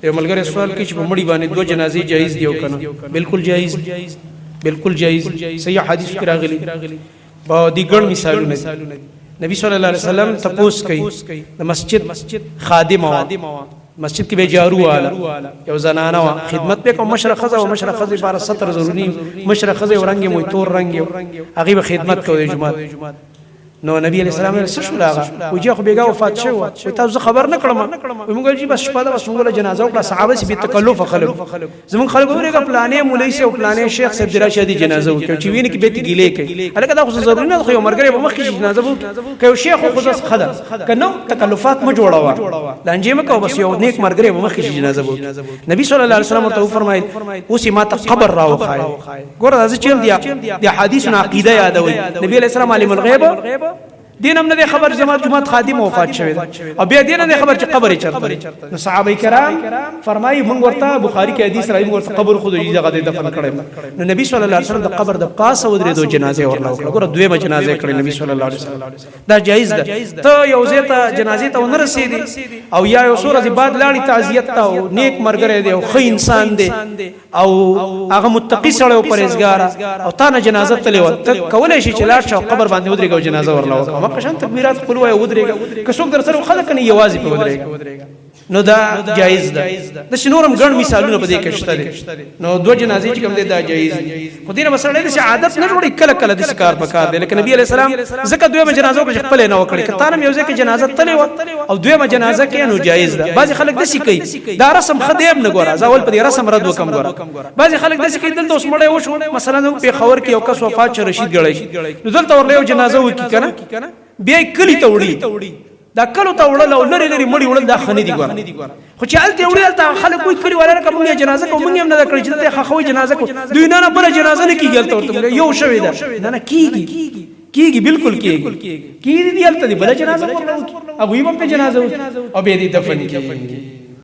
یو ملګری سوال کوي چې په مړی باندې دوه جنازې جایز دي او کنه؟ بالکل جایز، بالکل جایز. صحیح حدیث کې راغلي با دي ګڼ مثالونه. نبی صلی الله علیه وسلم تپوس کوي د مسجد خادم او مسجد کې به جارو والا یو زنانه وا خدمت به کوم مشرخه او مشرخه لپاره ستر ضروري مشرخه ورنګ مو تور رنګ هغه به خدمت کوي جمعه. نو نبی علیہ السلام څه شو لاغه وجه خو بیګه وفات شو و تاسو خبر نه کړم موږ جی بس شپه دا بس موږ له جنازه او صحابه سي به تکلف خلک زمون خلک ورګه پلانې مولوی سي او پلانې شیخ صاحب درا شادي جنازه وکړي چې ویني کې به تی ګیلې کوي الکه دا خو ضروري نه خو مرګره به مخکې جنازه وکړي شیخ خو خص خدا کنو تکلفات ما جوړاوه لانجه مکو بس یو نیک مرګره به مخکې جنازه وکړي. نبی صلی الله علیه وسلم ته فرمایي اوس ما ته قبر راوخای ګور دا چې دی حدیث عقیده یادوي. نبی علیہ السلام عالم الغیب دینم نه خبر جماعت خادم وفات شوی او بیا دین نه خبر چې قبر چرته. نو صحابه کرام فرمایي موږ ورته بخاری کې حدیث راځي موږ ورته قبر خود دغه دفن کړي. نو نبی صلی الله علیه وسلم د قبر د پاسه ودرې دوه جنازه ورلا وکړه. ګوره دوه جنازه کړې نبی صلی الله علیه وسلم دا جایز ده. ته یو ځای ته جنازه ته ونه رسیدي او یا یو سورہ بعد لاړی تعزیت ته او نیک مرګره دی او خې انسان دی او هغه متقی سره او پرهیزګار او تا نه جنازه تلې و کولای شي چې لاړ شو قبر باندې ودرېږي او جنازه ورلا وکړه. قشان تکبیرات خپل وای ودرېګا که څوک در سره خلک نه یوازې په ودرېګا نو دا جایز ده. د شنورم ګڼ مثالونه په دې کې شته دي. نو دوه جنازې چې کوم دي دا جایز دي. خو دینه مسله دې عادت نه جوړي کله کله د کار په کار دی. لیکن نبی علیہ السلام زکه دوه جنازو کې خپل نه وکړي کته نم یو ځکه جنازه تلې و او دوه جنازه کې نو جایز ده. بعضی خلک د سې کوي دا رسم خدیم نه ګوره ځاول په دې رسم رد وکم ګوره. بعضی خلک د سې کوي دلته اوس مړې وشو مثلا په خبر کې یو کس وفات شو رشید ګړی نو دلته ورله یو جنازه وکي کنه بیا کلی ته وړي دا کلو ته وړل او لری لری مړی وړل دا خنې دي ګوره. خو چې الته وړي الته خلک کوئی کلی ولا کوم جنازه کوم هم نه کړی چې ته خخوي جنازه کو دوی نه بل جنازه نه کیږي الته ورته یو شوی ده نه کیږي بالکل کیږي دی الته بل جنازه ورلو ابو یې په جنازه او به دې دفن کیږي.